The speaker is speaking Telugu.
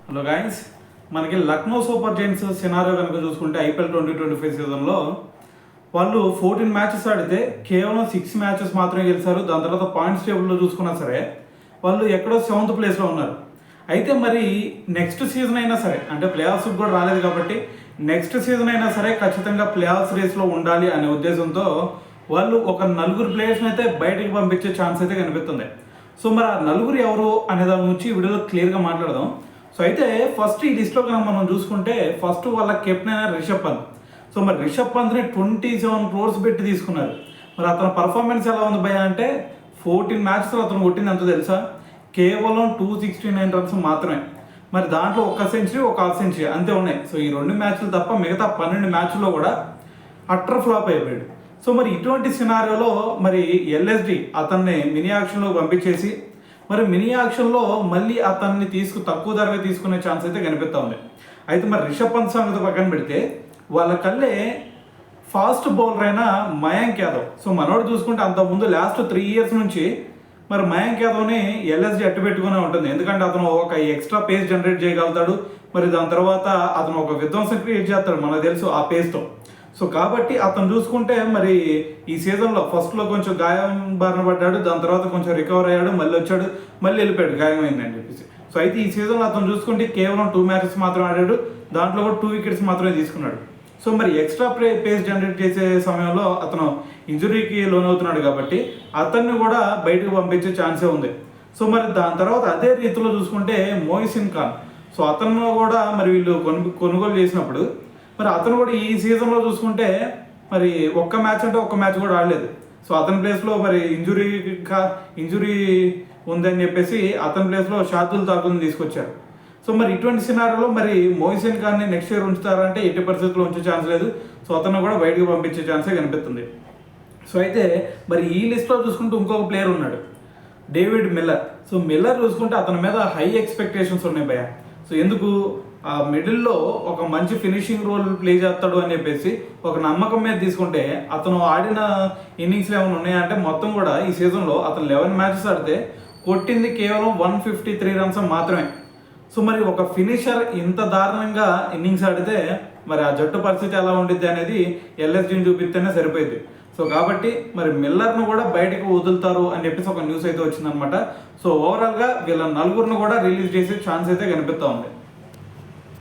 హలో గైస్, మనకి లక్నో సూపర్ జైంట్స్ సినారియో కనుక చూసుకుంటే ఐపీఎల్ 2025 సీజన్లో వాళ్ళు 14 మ్యాచెస్ ఆడితే కేవలం 6 మ్యాచెస్ మాత్రమే గెలిచారు. దాని తర్వాత పాయింట్స్ టేబుల్లో చూసుకున్నా సరే వాళ్ళు ఎక్కడో 7th ప్లేస్లో ఉన్నారు. అయితే మరి నెక్స్ట్ సీజన్ అయినా సరే, అంటే ప్లే ఆఫ్స్కి కూడా రాలేదు కాబట్టి నెక్స్ట్ సీజన్ అయినా సరే ఖచ్చితంగా ప్లే ఆఫ్స్ రేస్లో ఉండాలి అనే ఉద్దేశంతో వాళ్ళు ఒక 4 ప్లేయర్స్ని అయితే బయటకు పంపించే ఛాన్స్ అయితే కనిపిస్తుంది. సో మరి ఆ 4 ఎవరు అనే దాని గురించి వీడియోలో క్లియర్గా మాట్లాడదాం. సో అయితే ఫస్ట్ ఈ లిస్ట్లో కనుక మనం చూసుకుంటే ఫస్ట్ వాళ్ళ కెప్టెన్ అయిన రిషబ్ పంత్. సో మరి రిషబ్ పంత్ని 27 crores పెట్టి తీసుకున్నారు. మరి అతని పర్ఫార్మెన్స్ ఎలా ఉంది భయ అంటే 14 మ్యాచెస్లో అతను కొట్టింది అంత తెలుసా, కేవలం 269 రన్స్ మాత్రమే. మరి దాంట్లో ఒక సెంచరీ, ఒక హాఫ్ సెంచరీ అంతే ఉన్నాయి. సో ఈ 2 మ్యాచ్లు తప్ప మిగతా 12 మ్యాచ్ల్లో కూడా అట్టర్ ఫ్లాప్ అయిపోయాడు. సో మరి ఇటువంటి సినారియోలో మరి ఎల్ఎస్డి అతన్ని మినీ యాక్షన్లో పంపించేసి మరి మినీ యాక్షన్లో మళ్ళీ అతన్ని తక్కువ ధరగా తీసుకునే ఛాన్స్ అయితే కనిపిస్తూ ఉంది. అయితే మరి రిషబ్ పంత్ సంగతి పక్కన పెడితే వాళ్ళ కళ్ళే ఫాస్ట్ బౌలర్ అయిన మయాంక్ యాదవ్. సో మనోడు చూసుకుంటే అంతకుముందు లాస్ట్ 3 years నుంచి మరి మయాంక్ యాదవ్ని ఎల్ఎస్డి అట్టు పెట్టుకునే ఉంటుంది. ఎందుకంటే అతను ఒక ఎక్స్ట్రా పేస్ జనరేట్ చేయగలుగుతాడు. మరి దాని తర్వాత అతను ఒక విధ్వంసం క్రియేట్ చేస్తాడు మనకు తెలుసు ఆ పేస్తో. సో కాబట్టి అతను చూసుకుంటే మరి ఈ సీజన్లో ఫస్ట్లో కొంచెం గాయం బారిన పడ్డాడు, దాని తర్వాత కొంచెం రికవర్ అయ్యాడు, మళ్ళీ వచ్చాడు, మళ్ళీ వెళ్ళిపోయాడు గాయమైందని చెప్పేసి. సో అయితే ఈ సీజన్లో అతను చూసుకుంటే కేవలం 2 మ్యాచెస్ మాత్రం ఆడాడు, దాంట్లో కూడా 2 wickets మాత్రమే తీసుకున్నాడు. సో మరి ఎక్స్ట్రా పేస్ జనరేట్ చేసే సమయంలో అతను ఇంజురీకి లోనవుతున్నాడు కాబట్టి అతన్ని కూడా బయటకు పంపించే ఛాన్సే ఉంది. సో మరి దాని తర్వాత అదే రీతిలో చూసుకుంటే మొయిసిన్ ఖాన్. సో అతను కూడా మరి వీళ్ళు కొనుగోలు చేసినప్పుడు మరి అతను కూడా ఈ సీజన్లో చూసుకుంటే మరి ఒక్క మ్యాచ్ కూడా ఆడలేదు. సో అతని ప్లేస్లో మరి ఇంజురీ ఉందని చెప్పేసి అతని ప్లేస్లో షార్దుల్ ఠాకూర్ని తీసుకొచ్చారు. సో మరి ఇటువంటి సినారియోలో మరి మొయిసిన్ ఖాన్ని నెక్స్ట్ ఇయర్ ఉంచుతారంటే ఎట్టి పరిస్థితుల్లో ఉంచే ఛాన్స్ లేదు. సో అతను కూడా బయటకు పంపించే ఛాన్సే కనిపిస్తుంది. సో అయితే మరి ఈ లిస్ట్లో చూసుకుంటే ఇంకొక ప్లేయర్ ఉన్నాడు, డేవిడ్ మిల్లర్. సో మిల్లర్ చూసుకుంటే అతని మీద హై ఎక్స్పెక్టేషన్స్ ఉన్నాయి భయ. సో ఎందుకు, ఆ మిడిల్లో ఒక మంచి ఫినిషింగ్ రోల్ ప్లే చేస్తాడు అని చెప్పేసి ఒక నమ్మకం మీద తీసుకుంటే అతను ఆడిన ఇన్నింగ్స్లు ఏమైనా ఉన్నాయంటే మొత్తం కూడా ఈ సీజన్లో అతను 11 మ్యాచెస్ ఆడితే కొట్టింది కేవలం 153 రన్స్ మాత్రమే. సో మరి ఒక ఫినిషర్ ఇంత దారుణంగా ఇన్నింగ్స్ ఆడితే మరి ఆ జట్టు పరిస్థితి ఎలా ఉండిద్ది అనేది ఎల్ఎస్డీని చూపిస్తేనే సరిపోయింది. సో కాబట్టి మరి మిల్లర్ను కూడా బయటకు వదులుతారు అని చెప్పేసి ఒక న్యూస్ అయితే వచ్చిందనమాట. సో ఓవరాల్గా వీళ్ళ 4 కూడా రిలీజ్ చేసే ఛాన్స్ అయితే కనిపిస్తూ ఉంది.